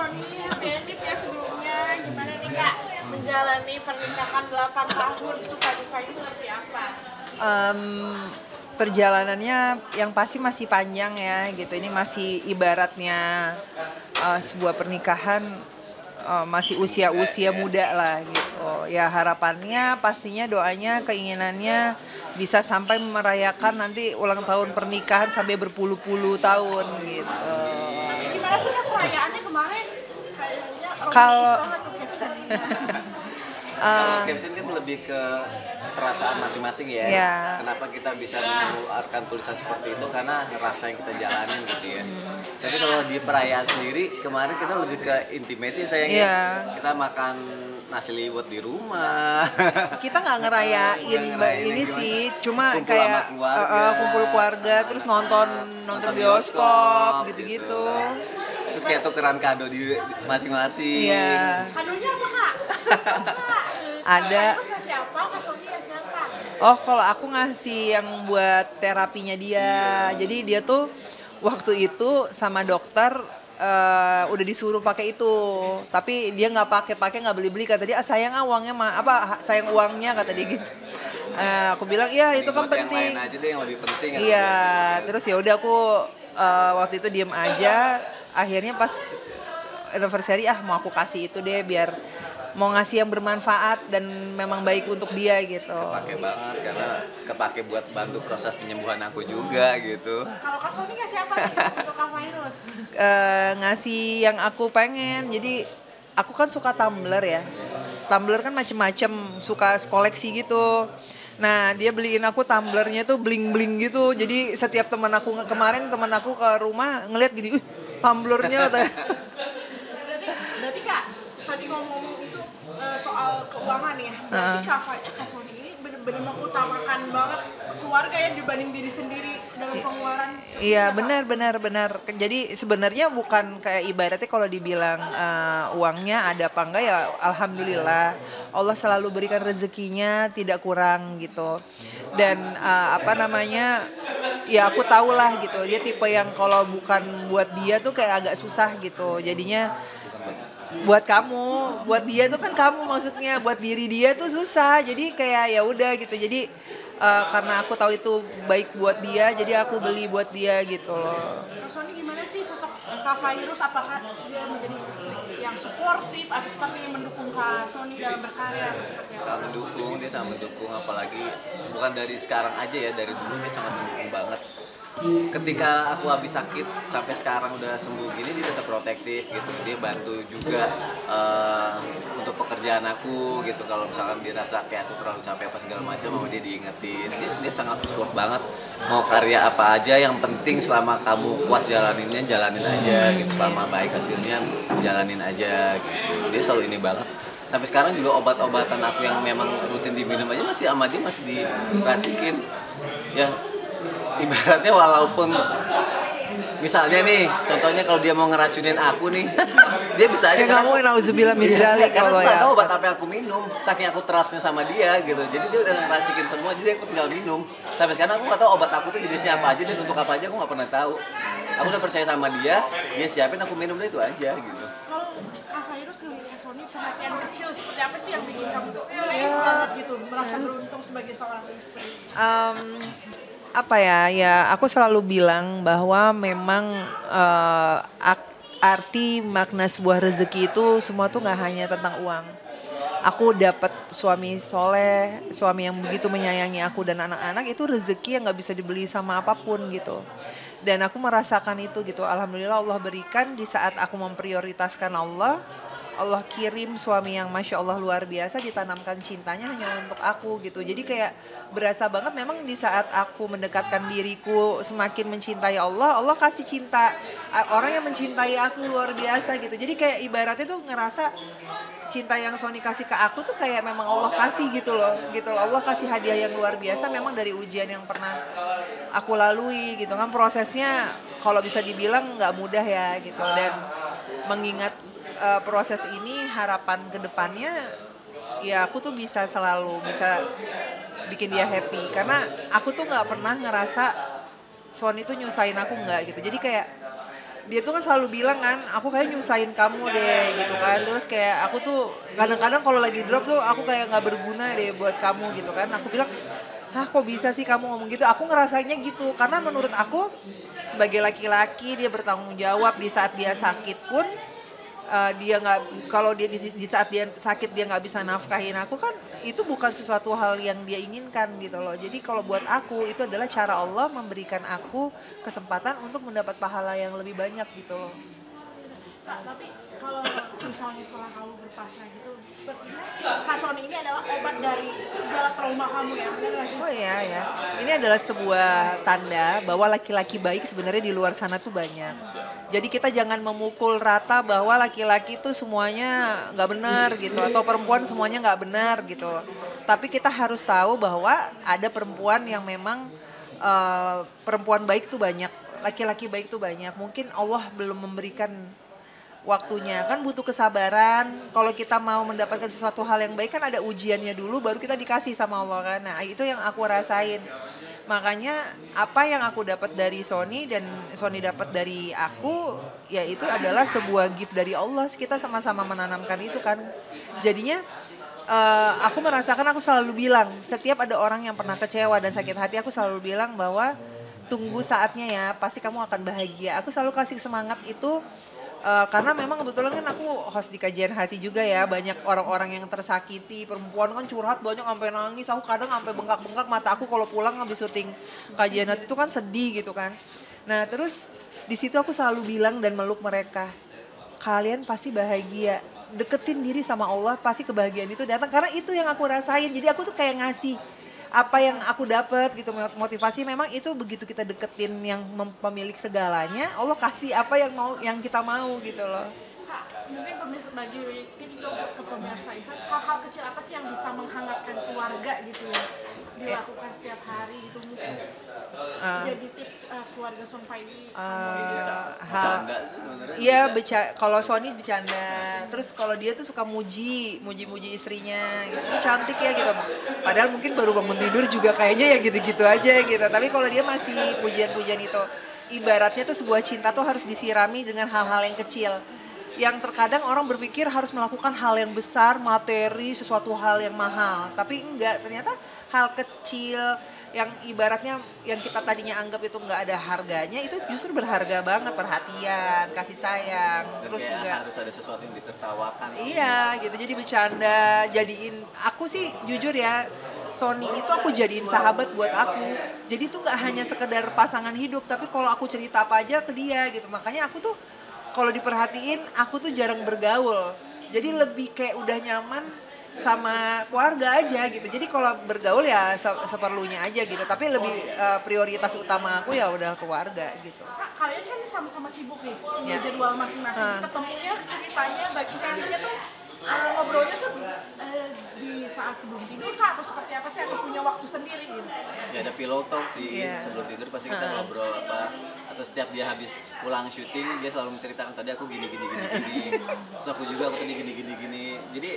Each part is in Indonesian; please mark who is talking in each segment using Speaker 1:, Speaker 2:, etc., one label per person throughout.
Speaker 1: Sony, Happy ya sebelumnya. Gimana nih Kak menjalani pernikahan 8 tahun, suka dukanya seperti apa?
Speaker 2: Perjalanannya yang pasti masih panjang ya gitu. Ini masih ibaratnya sebuah pernikahan masih usia muda lah gitu. Ya harapannya pastinya doanya keinginannya bisa sampai merayakan nanti ulang tahun pernikahan sampai berpuluh-puluh tahun gitu.
Speaker 1: Tapi gimana sih Kak perayaannya kemarin? Kayaknya
Speaker 2: Kalau
Speaker 1: romantis banget tuh captionnya.
Speaker 3: Kalau caption kan lebih ke perasaan masing-masing ya.
Speaker 2: Iya.
Speaker 3: Kenapa kita bisa mengeluarkan tulisan seperti itu karena rasa yang kita jalanin gitu ya. Tapi kalau di perayaan sendiri kemarin kita lebih ke intimate ya sayangnya.
Speaker 2: Iya.
Speaker 3: Kita makan nasi liwet di rumah.
Speaker 2: kita nggak ngerayain ini
Speaker 3: gimana?
Speaker 2: sih, cuma
Speaker 3: Kumpul
Speaker 2: kayak
Speaker 3: sama keluarga.
Speaker 2: kumpul keluarga terus nonton bioskop gitu-gitu.
Speaker 3: Terus kayak tukeran kado di masing-masing.
Speaker 2: Iya.
Speaker 1: Kadonya apa Kak?
Speaker 2: Ada.
Speaker 1: Terus ngasih apa? Kak Sony ngasih apa?
Speaker 2: Oh, kalau aku ngasih yang buat terapinya dia. Jadi dia tuh waktu itu sama dokter udah disuruh pakai itu, tapi dia nggak pakai nggak beli kata dia sayang uangnya sayang uangnya kata dia gitu. Aku bilang iya itu kan
Speaker 3: Buat
Speaker 2: penting.
Speaker 3: yang lain aja deh yang lebih penting.
Speaker 2: Iya, terus ya udah aku waktu itu diem aja. Akhirnya pas anniversary mau aku kasih itu deh biar mau ngasih yang bermanfaat dan memang baik untuk dia gitu.
Speaker 3: Kepake banget karena kepake buat bantu proses penyembuhan aku juga gitu.
Speaker 1: Kalau Kak Sony ngasih apa nih untuk Kak Virus?
Speaker 2: Ngasih yang aku pengen. Jadi aku kan suka tumbler ya. Tumbler kan macem-macem, suka koleksi gitu. Nah dia beliin aku tumblernya tuh bling-bling gitu. Jadi setiap teman aku ke rumah ngeliat gini, tumblernya
Speaker 1: Berarti Kak, tadi ngomong itu soal keuangan ya. Berarti Kak Sony ini benar-benar mengutamakan banget keluarga ya dibanding diri sendiri dalam pengeluaran seperti
Speaker 2: Iya
Speaker 1: itu, Kak?
Speaker 2: benar. Jadi sebenarnya bukan kayak ibaratnya kalau dibilang uangnya ada apa enggak ya alhamdulillah Allah selalu berikan rezekinya tidak kurang gitu. Dan ya aku tahu lah gitu dia tipe yang kalau bukan buat dia tuh kayak agak susah gitu. Jadinya buat dia tuh kan kamu maksudnya buat diri dia tuh susah. Jadi kayak ya udah gitu. Jadi karena aku tahu itu baik buat dia, jadi aku beli buat dia gitu loh.
Speaker 1: Kak Sony gimana sih sosok Kak Virus? Apakah dia menjadi istri yang suportif atau sepertinya mendukung Kak Sony dalam berkarya atau seperti apa?
Speaker 3: Dia sangat mendukung apalagi bukan dari sekarang aja ya, dari dulu dia sangat mendukung banget. Ketika aku habis sakit sampai sekarang udah sembuh gini dia tetap protektif gitu. Dia bantu juga untuk pekerjaan aku gitu. Kalau misalkan dia rasa kayak aku terlalu capek apa segala macam sama dia diingetin. Dia sangat support banget. Mau karya apa aja yang penting selama kamu kuat jalanin aja gitu. Selama baik hasilnya jalanin aja gitu. Dia selalu ini banget. Sampai sekarang juga obat-obatan aku yang memang rutin diminum aja masih sama dia masih diracikin. Ya ibaratnya walaupun misalnya nih contohnya kalau dia mau ngeracunin aku nih dia bisa aja
Speaker 2: kamu nauzubillah min dzalik kalau ya.
Speaker 3: Tahu obat apa yang aku minum saking aku trustnya sama dia gitu. Jadi dia udah ngeracikin semua jadi aku tinggal minum. Sampai sekarang aku nggak tahu obat aku tuh jenisnya apa aja dan untuk apa aja aku nggak pernah tahu. Aku udah percaya sama dia siapin aku minum itu aja gitu.
Speaker 1: Kalau Kak Virus ngeliat Kak Sony perhatian kecil seperti apa sih yang bikin kamu nice banget gitu, merasa beruntung sebagai seorang istri?
Speaker 2: Aku selalu bilang bahwa memang arti makna sebuah rezeki itu semua tuh nggak hanya tentang uang. Aku dapat suami soleh, suami yang begitu menyayangi aku dan anak-anak itu rezeki yang nggak bisa dibeli sama apapun gitu. Dan aku merasakan itu gitu. Alhamdulillah Allah berikan di saat aku memprioritaskan Allah kirim suami yang Masya Allah luar biasa, ditanamkan cintanya hanya untuk aku gitu. Jadi kayak berasa banget memang di saat aku mendekatkan diriku semakin mencintai Allah kasih cinta orang yang mencintai aku luar biasa gitu. Jadi kayak ibaratnya tuh ngerasa cinta yang Sony kasih ke aku tuh kayak memang Allah kasih gitu loh. Allah kasih hadiah yang luar biasa memang dari ujian yang pernah aku lalui gitu kan. Prosesnya kalau bisa dibilang nggak mudah ya gitu. Dan mengingat proses ini harapan kedepannya ya aku tuh bisa bikin dia happy karena aku tuh nggak pernah ngerasa Sony tuh nyusahin aku nggak gitu. Jadi kayak dia tuh kan selalu bilang kan, aku kayak nyusahin kamu deh gitu kan. Terus kayak aku tuh kadang-kadang kalau lagi drop tuh aku kayak nggak berguna deh buat kamu gitu kan. Aku bilang, hah kok bisa sih kamu ngomong gitu? Aku ngerasanya gitu karena menurut aku sebagai laki-laki dia bertanggung jawab di saat dia sakit pun dia nggak, kalau dia di saat dia sakit dia nggak bisa nafkahin aku kan, itu bukan sesuatu hal yang dia inginkan gitu loh. Jadi kalau buat aku itu adalah cara Allah memberikan aku kesempatan untuk mendapat pahala yang lebih banyak gitu loh.
Speaker 1: Kak, tapi kalau misalnya setelah kamu berpasrah gitu, sepertinya Kak Sony ini adalah obat dari segala trauma kamu ya, benar nggak sih?
Speaker 2: Oh iya ya, ini adalah sebuah tanda bahwa laki-laki baik sebenarnya di luar sana tuh banyak. Jadi kita jangan memukul rata bahwa laki-laki tuh semuanya nggak benar gitu, atau perempuan semuanya nggak benar gitu. Tapi kita harus tahu bahwa ada perempuan yang memang perempuan baik tuh banyak, laki-laki baik tuh banyak. Mungkin Allah belum memberikan waktunya, kan butuh kesabaran. Kalau kita mau mendapatkan sesuatu hal yang baik kan ada ujiannya dulu baru kita dikasih sama Allah kan. Nah itu yang aku rasain. Makanya apa yang aku dapat dari Sony dan Sony dapat dari aku, ya itu adalah sebuah gift dari Allah. Kita sama-sama menanamkan itu kan. Jadinya aku merasakan, aku selalu bilang setiap ada orang yang pernah kecewa dan sakit hati, aku selalu bilang bahwa tunggu saatnya ya, pasti kamu akan bahagia. Aku selalu kasih semangat itu. Karena memang kebetulan kan aku host di kajian hati juga ya, banyak orang-orang yang tersakiti, perempuan kan curhat banyak sampai nangis, aku kadang sampai bengkak-bengkak mata aku kalau pulang habis syuting kajian hati itu kan sedih gitu kan. Nah terus di situ aku selalu bilang dan meluk mereka, kalian pasti bahagia, deketin diri sama Allah pasti kebahagiaan itu datang, karena itu yang aku rasain. Jadi aku tuh kayak ngasih apa yang aku dapat gitu, motivasi. Memang itu begitu kita deketin yang pemilik segalanya, Allah kasih apa yang kita mau gitu loh.
Speaker 1: Kak, mungkin pemirsa bagi tips dong ke pemirsa Isat, hal-hal kecil apa sih yang bisa menghangatkan keluarga gitu ya, dilakukan setiap hari gitu, mungkin jadi tips keluarga Sonpai ini.
Speaker 3: Bercanda sebenarnya.
Speaker 2: Iya, kalau Sony bercanda. Terus kalau dia tuh suka muji istrinya gitu. Cantik ya gitu. Padahal mungkin baru bangun tidur juga kayaknya ya gitu-gitu aja gitu. Tapi kalau dia masih pujian-pujian itu, ibaratnya tuh sebuah cinta tuh harus disirami dengan hal-hal yang kecil. Yang terkadang orang berpikir harus melakukan hal yang besar, materi, sesuatu hal yang mahal. Tapi enggak, ternyata hal kecil yang ibaratnya yang kita tadinya anggap itu nggak ada harganya, itu justru berharga banget. Perhatian, kasih sayang, terus
Speaker 3: Kayak
Speaker 2: juga
Speaker 3: harus ada sesuatu yang ditertawakan.
Speaker 2: iya gitu, jadi bercanda, jadiin aku sih jujur ya, Sony itu aku jadiin sahabat buat aku. Jadi tuh nggak hanya sekedar pasangan hidup, tapi kalau aku cerita apa aja ke dia gitu. Makanya aku tuh kalau diperhatiin aku tuh jarang bergaul. Jadi lebih kayak udah nyaman sama keluarga aja gitu. Jadi kalau bergaul ya seperlunya aja gitu. Tapi lebih prioritas utama aku ya udah keluarga gitu.
Speaker 1: Kak, kalian kan sama-sama sibuk nih,
Speaker 2: Ya.
Speaker 1: punya jadwal masing-masing. Ketemunya, ceritanya, baik sekalinya tuh ngobrolnya tuh di saat sebelum tidur Kak, atau seperti apa sih, atau punya waktu sendiri gitu?
Speaker 3: Ya ada pillow talk sih,
Speaker 2: Iya.
Speaker 3: sebelum tidur pasti kita ngobrol apa, atau setiap dia habis pulang syuting dia selalu menceritakan tadi aku gini. Terus aku juga aku tadi gini. Jadi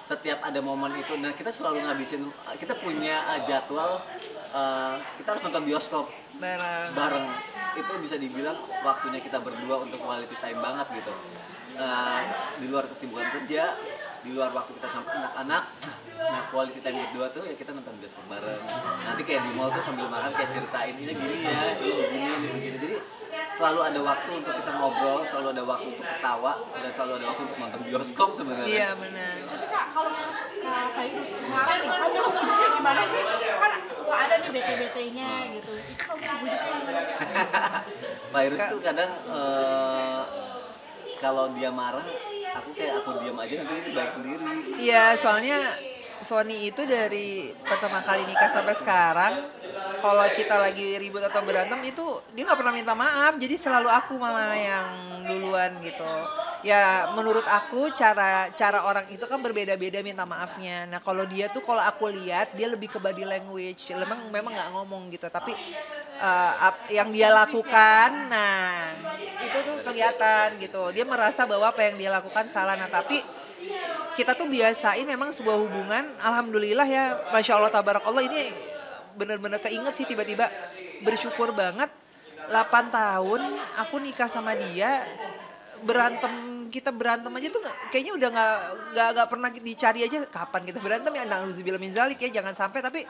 Speaker 3: setiap ada momen itu, nah kita selalu ngabisin, kita punya jadwal, kita harus nonton bioskop bareng. Itu bisa dibilang waktunya kita berdua untuk quality time banget gitu. Di luar kesibukan kerja, di luar waktu kita sama anak-anak, nah quality time berdua tuh ya kita nonton bioskop bareng. Nanti kayak di mall tuh sambil makan kayak ceritain ini gini ya, ini begini. Jadi selalu ada waktu untuk kita ngobrol, selalu ada waktu untuk ketawa, dan selalu ada waktu untuk nonton bioskop sebenarnya.
Speaker 2: Iya benar.
Speaker 1: Tapi Kak, kalau Kak Fairuz kemarin nih, kamu tuh bujuknya gimana sih? Kan suka ada nih bete-betenya gitu. Itu kamu tuh bujuknya gimana?
Speaker 3: Virus tuh kadang kalau dia marah, aku diam aja, nanti itu baik sendiri.
Speaker 2: Iya, soalnya Sony itu dari pertama kali nikah sampai sekarang, kalau kita lagi ribut atau berantem itu dia nggak pernah minta maaf, jadi selalu aku malah yang duluan gitu. Ya menurut aku cara orang itu kan berbeda-beda minta maafnya. Nah kalau dia tuh, kalau aku lihat dia lebih ke body language, memang nggak ngomong gitu, tapi yang dia lakukan, nah itu tuh kelihatan gitu. Dia merasa bahwa apa yang dia lakukan salah. Nah tapi kita tuh biasain memang sebuah hubungan, alhamdulillah ya, masya Allah tabarakallah, ini bener-bener keinget sih tiba-tiba, bersyukur banget 8 tahun aku nikah sama dia, kita berantem aja tuh kayaknya udah nggak pernah dicari aja kapan kita berantem ya, na'udzubillah min dzalik ya, jangan sampai, tapi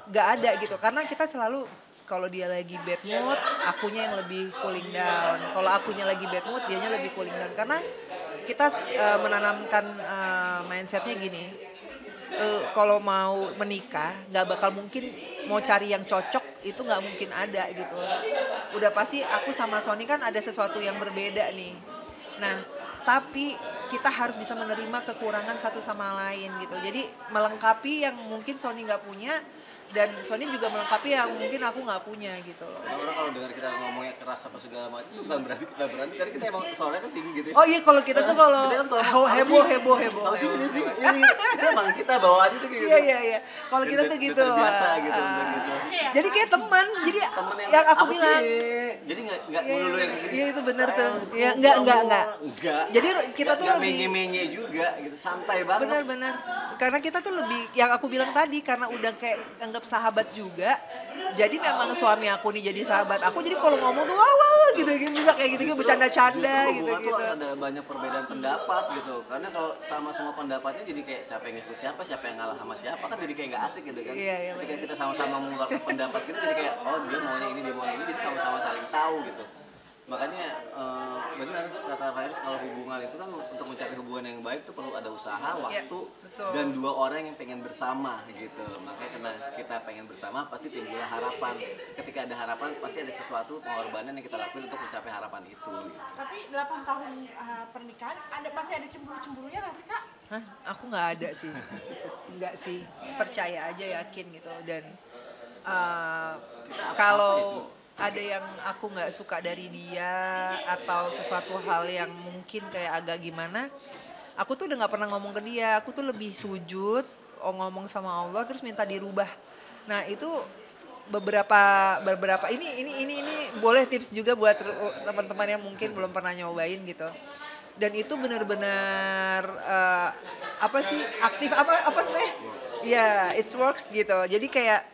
Speaker 2: nggak ada gitu karena kita selalu kalau dia lagi bad mood akunya yang lebih cooling down, kalau akunya lagi bad mood dianya lebih cooling down karena kita menanamkan mindsetnya gini, kalau mau menikah nggak bakal mungkin mau cari yang cocok itu nggak mungkin ada gitu, udah pasti aku sama Sony kan ada sesuatu yang berbeda nih. Nah, tapi kita harus bisa menerima kekurangan satu sama lain gitu. Jadi melengkapi yang mungkin Sony nggak punya dan Sony juga melengkapi yang mungkin aku nggak punya gitu loh.
Speaker 3: Orang kalau dengar kita ngomongnya keras apa segala macam itu bukan berarti kita berani, karena kita emang soalnya kan tinggi gitu ya.
Speaker 2: Oh iya, kalau kita tuh kalau heboh.
Speaker 3: Tahu sih ini sih. Itu emang kita bawaannya tuh gitu.
Speaker 2: Iya. Kalau kita tuh gitu.
Speaker 3: Biasa gitu udah gitu.
Speaker 2: Jadi kayak teman. Jadi
Speaker 3: Temen
Speaker 2: yang aku
Speaker 3: apa
Speaker 2: bilang.
Speaker 3: Sih? Jadi enggak melulu yang gitu.
Speaker 2: Iya itu benar tuh. Ya enggak. Jadi kita tuh lebih
Speaker 3: menye juga gitu, santai banget.
Speaker 2: Benar. Karena kita tuh lebih yang aku bilang tadi karena udah kayak anggap sahabat juga. Jadi memang suami aku nih jadi sahabat aku. Jadi kalau ngomong tuh wow gitu bisa kayak gitu bercanda-canda gitu.
Speaker 3: Tuh ada banyak perbedaan pendapat gitu. Karena kalau sama semua pendapatnya jadi kayak siapa yang ikut siapa yang ngalah sama siapa kan jadi kayak nggak asik gitu kan.
Speaker 2: Iya,
Speaker 3: Ketika kita sama-sama mengeluarkan pendapat kita jadi kayak oh dia maunya ini dia maunya ini, jadi sama-sama saling tahu gitu. Makanya benar kata Virus, kalau hubungan itu kan untuk mencari hubungan yang baik tuh perlu ada usaha, waktu, dan dua orang yang pengen bersama gitu. Makanya karena kita pengen bersama pasti timbullah harapan. Ketika ada harapan pasti ada sesuatu pengorbanan yang kita lakuin untuk mencapai harapan itu.
Speaker 1: Tapi 8 tahun pernikahan masih ada cemburu-cemburunya nggak sih Kak?
Speaker 2: Hah? Aku nggak ada sih. Enggak sih. Percaya aja, yakin gitu. Dan kalau ada yang aku nggak suka dari dia atau sesuatu hal yang mungkin kayak agak gimana, aku tuh udah nggak pernah ngomong ke dia. Aku tuh lebih sujud, ngomong sama Allah terus minta dirubah. Nah itu beberapa ini boleh tips juga buat teman-teman yang mungkin belum pernah nyobain gitu. Dan itu benar-benar aktif apa namanya? Ya, it works gitu. Jadi kayak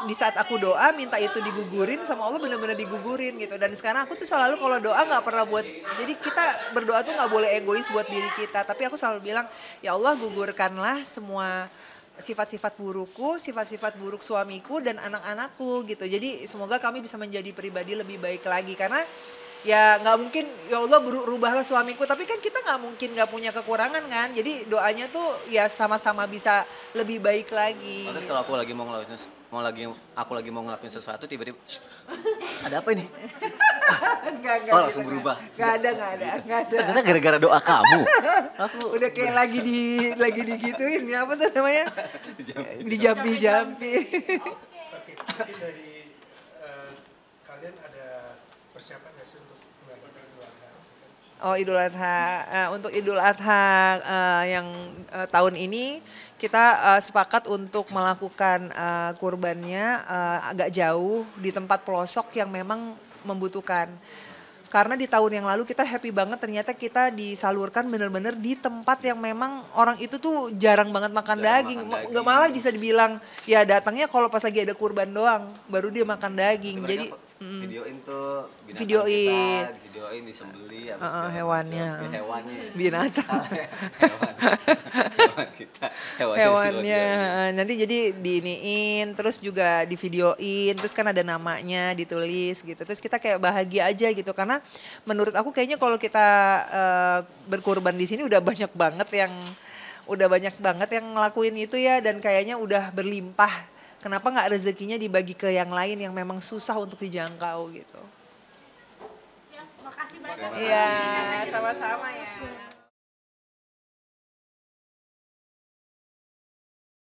Speaker 2: di saat aku doa minta itu digugurin sama Allah, benar-benar digugurin gitu. Dan sekarang aku tuh selalu kalau doa nggak pernah buat, jadi kita berdoa tuh nggak boleh egois buat diri kita, tapi aku selalu bilang ya Allah gugurkanlah semua sifat-sifat burukku, sifat-sifat buruk suamiku dan anak-anakku gitu. Jadi semoga kami bisa menjadi pribadi lebih baik lagi, karena ya nggak mungkin ya Allah rubahlah suamiku, tapi kan kita nggak mungkin nggak punya kekurangan kan. Jadi doanya tuh ya sama-sama bisa lebih baik lagi.
Speaker 3: Terus kalau aku lagi mau ngelakuin sesuatu tiba-tiba ada apa ini?
Speaker 2: Enggak,
Speaker 3: langsung berubah.
Speaker 2: Enggak ada.
Speaker 3: Ternyata gara-gara doa kamu.
Speaker 2: Aku udah kayak lagi digituin ya, apa tuh namanya? Dijampi.
Speaker 4: Tapi dari kalian ada persiapan nggak sih untuk melakukan Idul Adha?
Speaker 2: Oh, Idul Adha. Untuk Idul Adha yang tahun ini kita sepakat untuk melakukan kurbannya agak jauh di tempat pelosok yang memang membutuhkan. Karena di tahun yang lalu kita happy banget, ternyata kita disalurkan benar-benar di tempat yang memang orang itu tuh jarang banget makan daging. Nggak, malah bisa dibilang ya datangnya kalau pas lagi ada kurban doang, baru dia makan daging. Jadi
Speaker 3: videoin tuh
Speaker 2: videoin
Speaker 3: disembeli
Speaker 2: hewannya.
Speaker 3: Binatang.
Speaker 2: Hewannya. Nanti jadi diiniin, terus juga di videoin, terus kan ada namanya ditulis gitu. Terus kita kayak bahagia aja gitu, karena menurut aku kayaknya kalau kita berkurban di sini udah banyak banget yang ngelakuin itu ya, dan kayaknya udah berlimpah. Kenapa nggak rezekinya dibagi ke yang lain yang memang susah untuk dijangkau gitu.
Speaker 1: Siap, makasih banyak.
Speaker 2: Iya, sama-sama ya.